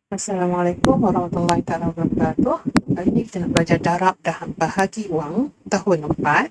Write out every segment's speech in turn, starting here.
Assalamualaikum warahmatullahi wabarakatuh. Hari ini kita nak belajar darab dan bahagi wang tahun 4.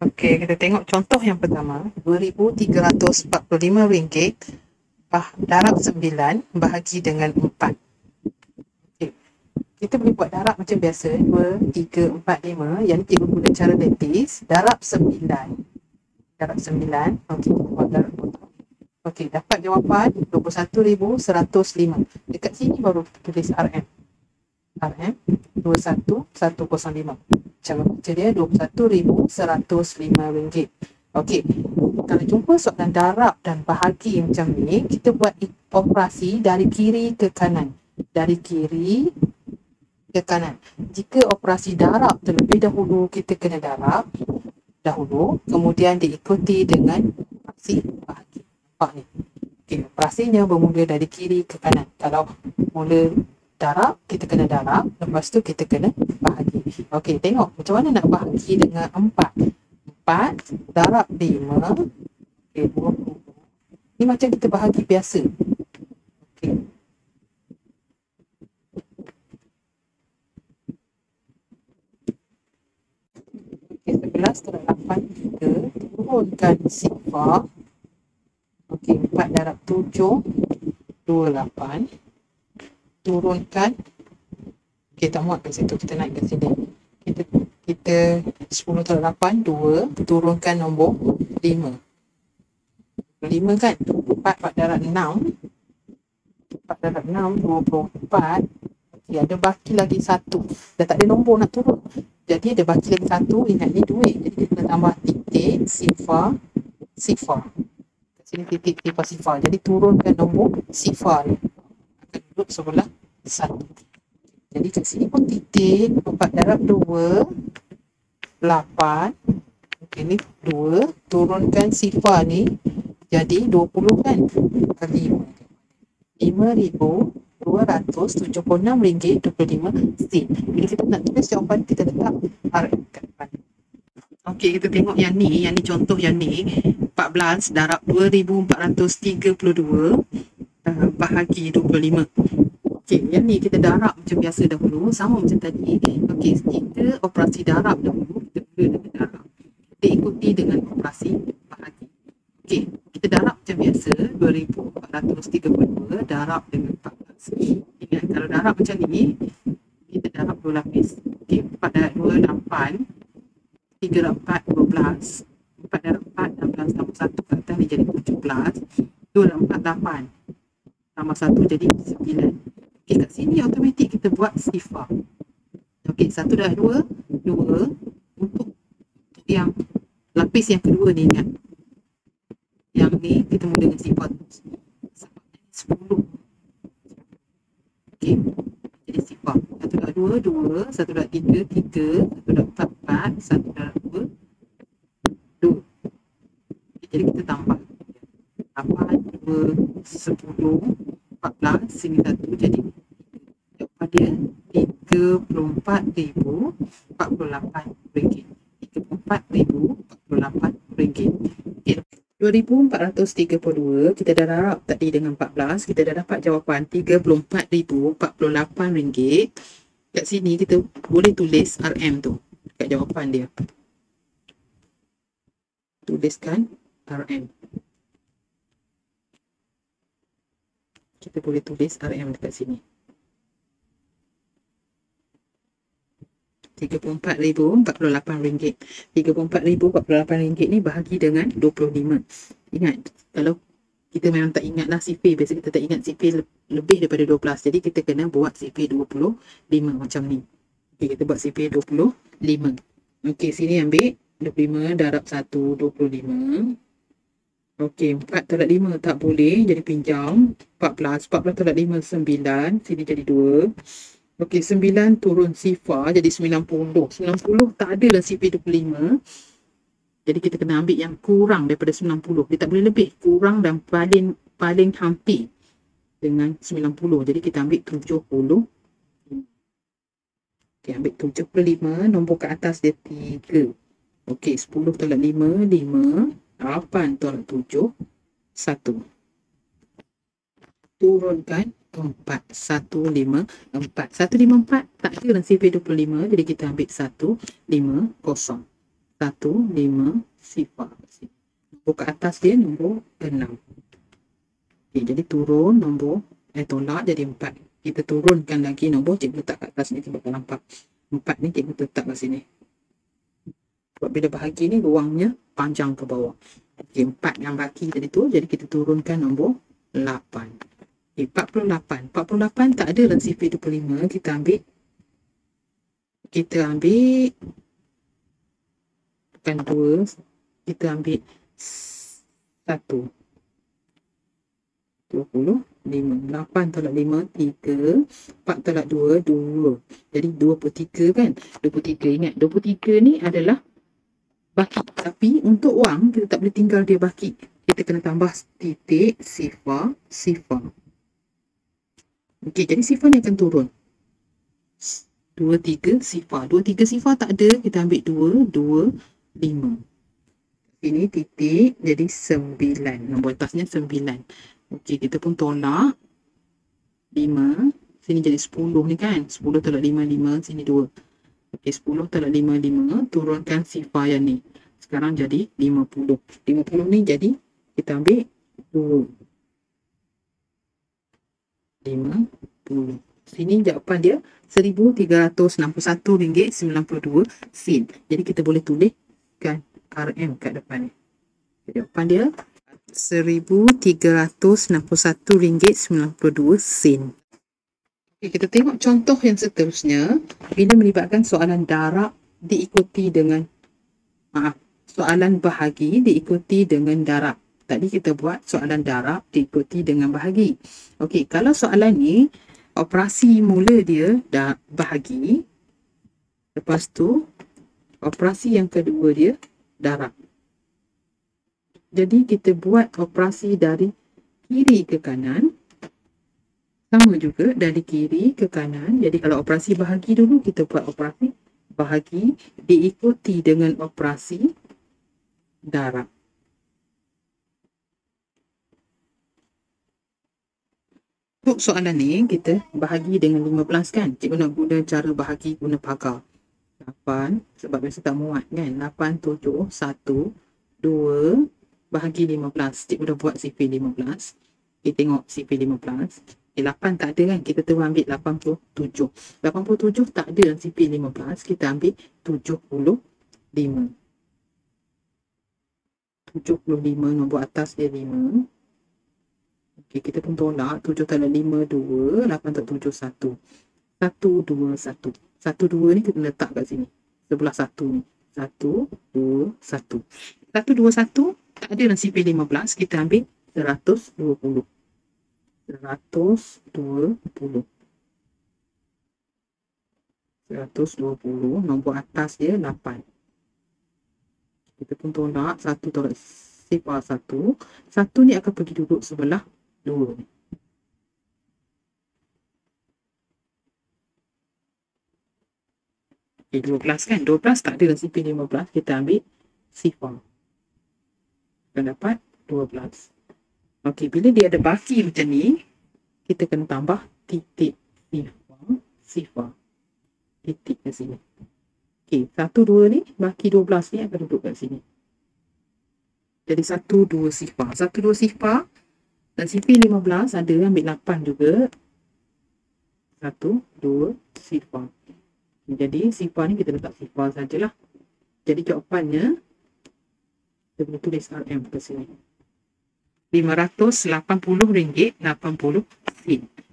Okey, kita tengok contoh yang pertama. RM2,345 darab 9 bahagi dengan 4. Okey, kita boleh buat darab macam biasa. 2, 3, 4, 5. Yang ni kita guna cara lepis. Darab 9. Darab 9. Okey, kita buat darab. Okey, dapat jawapan 21,105. Dekat sini baru tulis RM. RM 21105. Cara baca dia RM21,105. Okey. Kalau jumpa soalan darab dan bahagi macam ni, kita buat operasi dari kiri ke kanan. Dari kiri ke kanan. Jika operasi darab terlebih dahulu, kita kena darab dahulu, kemudian diikuti dengan operasi bahagi. Nampak ni? Okey, operasinya bermula dari kiri ke kanan. Kalau mula darab, kita kena darab. Lepas tu kita kena bahagi. Okey, tengok macam mana nak bahagi dengan 4. 4 darab 5. Okey, 20. Ni macam kita bahagi biasa. Okey. Okey, 11 darab 8, 3. Turunkan sifar. Okey, 4 darab 7, 28. Turunkan. Okey, tak muat kat situ. Kita naik kat sini. Kita 10 darab 8, 2. Turunkan nombor 5. 5 kan? 4 darab 6. 4 darab 6, 24. Okey, ada baki lagi 1. Dah tak ada nombor nak turun. Jadi ada baki lagi 1. Ingat ni duit. Jadi kita kena tambah titik, sifar, sifar. Kat sini titik, sifar. Jadi turunkan nombor sifar ni. Akan duduk sebelah 1. Jadi kat sini pun titik. 4 darab 2, 8. Okey, ni 2. Turunkan sifar ni. Jadi 20 kan? Kali 5. RM5,276.25. Bila kita nak tulis jawapan, kita letak RM kat depan. Okey, kita tengok yang ni contoh yang ni. 14 darab 2,432 bahagi 25. Okey, yang ni kita darab macam biasa dahulu, sama macam tadi. Okey, kita operasi darab dahulu, kita mula dengan darab. Kita ikuti dengan operasi bahagi. Okey, kita darab macam biasa, 2,432 darab dengan 14. Ingat, kalau darab macam ni, kita darab 2 lapis. Okey, 4 darab 2, 8. 3 darab 4, 12. 4 darab 4, 16 tambah 1 kat atas ni jadi 17. 2 darab 4, 8. Tambah 1 jadi 9. Okey, kat sini automatik kita buat sifar. Okey, 1 darab 2, 2. Untuk yang lapis yang kedua ni, ingat. Yang ni kita mula dengan sifar 10. Okey, jadi sifar. 1 darab 2, 2. 1 darab 3, 3. 1 darab 4, 4. 1 darab 2, 2. Jadi kita tambah 8, 2, 10, 14, sini 1, jadi jawapan dia RM34,048. RM34,048. Okay. 2,432 kita dah darab tadi dengan 14, kita dah dapat jawapan RM34,048. Kat sini kita boleh tulis RM tu kat jawapan dia. Tuliskan RM. Kita boleh tulis RM dekat sini. RM34,048. RM34,048 ni bahagi dengan 25. Ingat, kalau kita memang tak ingat lah CP, biasa kita tak ingat CP lebih daripada 12. Jadi kita kena buat CP 25 macam ni. Okay, kita buat CP 25. Okey, sini ambil 25 darab 1, 25. Okey, 4 darab 5 tak boleh, jadi pinjam. 14 darab 5, 9. Sini jadi 2. Okey, 9 turun sifar jadi 90. 90 tak ada lah CP 25. Jadi kita kena ambil yang kurang daripada 90. Dia tak boleh lebih, kurang dan paling hampir dengan 90. Jadi kita ambil 70. Okey, ambil 75. Nombor kat atas dia 3. Okey, 10 tolak 5, 5. 8 tolak 7, 1. Turunkan 154. 154 tak ada dalam CP25, jadi kita ambil 150. 150. Nombor ke atas dia nombor 6. Okay, jadi turun nombor, tolak jadi 4. Kita turunkan lagi nombor, cikgu letak kat atas ni, sebab tak nampak. 4 ni cikgu letak kat sini. Sebab bila bahagi ni ruangnya panjang ke bawah. Okay, 4 yang baki tadi tu, jadi kita turunkan nombor 8. Okay, 48. 48 tak ada dalam CP25. Kita ambil bukan 2, kita ambil 1. 25. 8 tolak 5, 3. 4 tolak 2, 2. Jadi 23 kan? 23, ingat 23 ni adalah baki. Tapi untuk wang, kita tak boleh tinggal dia baki. Kita kena tambah titik, sifar. Okey, jadi sifar ni akan turun. 23 sifar. 23 sifar tak ada, kita ambil 2, 5. Ini titik, jadi 9. Nombor atasnya 9. Okey, kita pun tolak 5. Sini jadi 10 ni kan. 10 tolak 5, 5. Sini 2. Okey, 10 tolak 5, 5. Turunkan sifar yang ni. Sekarang jadi 50. 50 ni jadi, kita ambil 2. 50. Sini jawapan dia RM1,361.92. Jadi kita boleh tuliskan RM kat depan ni. Jawapan dia RM1,361.92. Okay, kita tengok contoh yang seterusnya. Bila melibatkan soalan darab diikuti dengan soalan bahagi diikuti dengan darab. Tadi kita buat soalan darab diikuti dengan bahagi. Okey, kalau soalan ni operasi mula dia dah bahagi. Lepas tu operasi yang kedua dia darab. Jadi kita buat operasi dari kiri ke kanan. Sama juga dari kiri ke kanan. Jadi kalau operasi bahagi dulu, kita buat operasi bahagi diikuti dengan operasi darab. Untuk soalan ni, kita bahagi dengan 15 kan. Cikgu nak guna cara bahagi guna pagar. 8, sebab biasa tak muat kan. 8, 7, 1, 2, bahagi 15. Cikgu dah buat CP15. Kita tengok CP15. 8 tak ada kan. Kita terus ambil 87. 87 tak ada dalam CP15. Kita ambil 75. 75, nombor atas dia 5. Okey, kita pun tolak. 7 tolak 5, 2. 8 tolak 7, 1. 1, 2, 1. 1, 2 ni kita letak kat sini. Sebelah 1 ni. 1, 2, 1. 1, 2, 1 tak ada dalam CP15. Kita ambil 120. 120. 120. Nombor atas dia 8. Kita pun tolak. 1 tolak sifar 1. 1 ni akan pergi duduk sebelah 2 ni. Okay, 12 kan. 12 tak ada dalam CP15. Kita ambil sifar. Akan dapat 12. Okey, bila dia ada baki macam ni, kita kena tambah titik sifar. Titik kat sini. Okey, 1, 2 ni, baki 12 ni akan duduk kat sini. Jadi 1, 2 sifar. 1, 2 sifar. Dan CP15 ada, ambil 8 juga. 1, 2 sifar. Jadi sifar ni kita letak sifar sajalah. Jadi jawapannya, kita boleh tulis RM ke sini. RM580.80.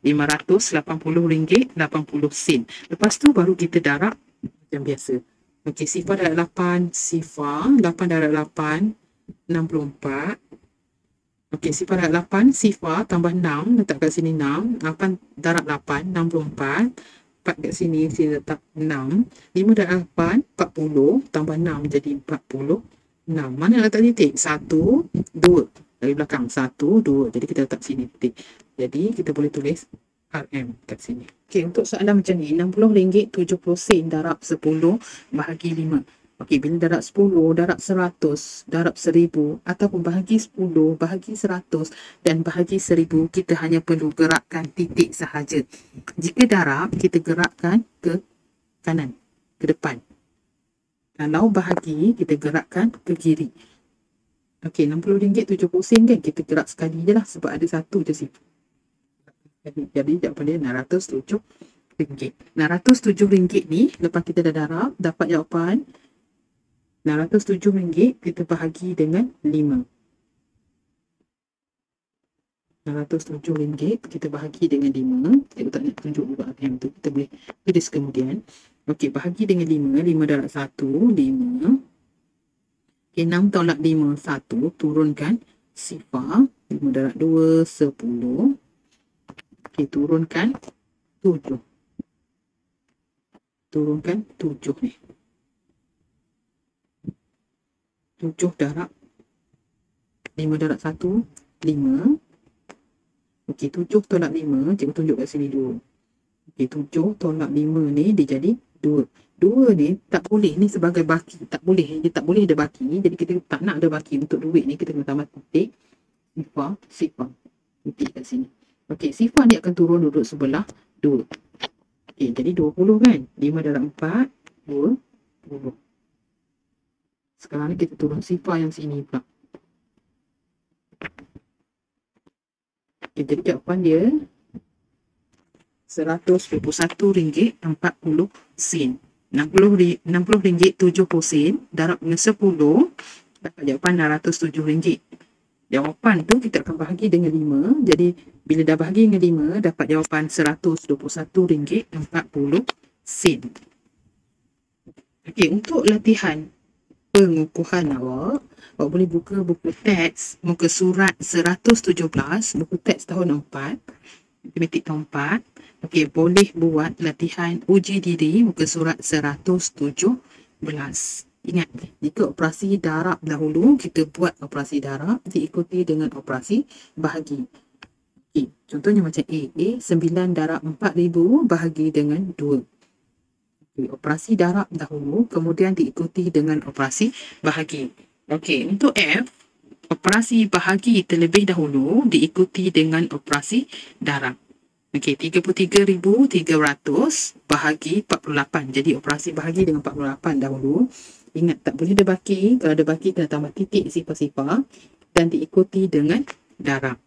RM580.80. Lepas tu baru kita darab macam biasa. Okey, sifar darab 8. Sifar 8 darab 8, 64. Okey, sifar darab 8. Sifar tambah 6. Letak kat sini 6. 8 darab 8, 64. 4 kat sini, sini letak 6. 5 darab 8, 40. Tambah 6 jadi 46. Mana letak titik? 1, 2. Dari belakang 1, 2. Jadi kita letak sini titik. Jadi kita boleh tulis RM kat sini. Okey, untuk soalan macam ni, RM60.70 darab 10 bahagi 5. Okey, bila darab 10, darab 100, darab 1000 ataupun bahagi 10, bahagi 100 dan bahagi 1000, kita hanya perlu gerakkan titik sahaja. Jika darab, kita gerakkan ke kanan, ke depan. Kalau bahagi, kita gerakkan ke kiri. Okey, RM60 70 kan, kita gerak sekali je lah sebab ada satu je situ. Jadi jawapan dia RM607. RM607 ni, lepas kita dah darab, dapat jawapan RM607 kita bahagi dengan 5. RM607 kita bahagi dengan 5. Cikgu tak nak tunjuk juga yang tu. Kita boleh tulis kemudian. Okey, bahagi dengan 5. 5 darab 1, 5. Okey, 6 tolak 5, 1. Turunkan sifar. 5 darab 2, 10. Okey, turunkan 7. Turunkan 7 ni. 7 darab 5 darab 1, 5. Okey, 7 tolak 5, cikgu tunjuk kat sini dulu. Okey, 7 tolak 5 ni dia jadi 2. 2 ni tak boleh ni sebagai baki. Tak boleh. Dia tak boleh ada baki. Jadi kita tak nak ada baki untuk duit ni. Kita kena tambah titik. Sifar. Titik kat sini. Okey, sifar ni akan turun duduk sebelah 2. Okey, jadi 20 kan? 5 darab 4, 20. Sekarang ni kita turun sifar yang sini pula. Okay, jadi jawapan dia RM121.40. RM60.70 darab dengan 10 dapat jawapan RM607. Jawapan tu kita akan bahagi dengan 5. Jadi bila dah bahagi dengan 5 dapat jawapan RM121.40. Okey, untuk latihan pengukuhan awak boleh buka buku teks muka surat 117, buku teks tahun 4, matematik tahun 4. Okey, boleh buat latihan uji diri muka surat 117. Ingat, jika operasi darab dahulu, kita buat operasi darab diikuti dengan operasi bahagi. Okey, contohnya macam A. 9 darab 4000 bahagi dengan 2. Operasi darab dahulu, kemudian diikuti dengan operasi bahagi. Okey, untuk F, operasi bahagi terlebih dahulu diikuti dengan operasi darab. Okey, 33,300 bahagi 48. Jadi operasi bahagi dengan 48 dahulu. Ingat, tak boleh ada baki. Kalau ada baki, kena tambah titik sifar-sifar dan diikuti dengan darab.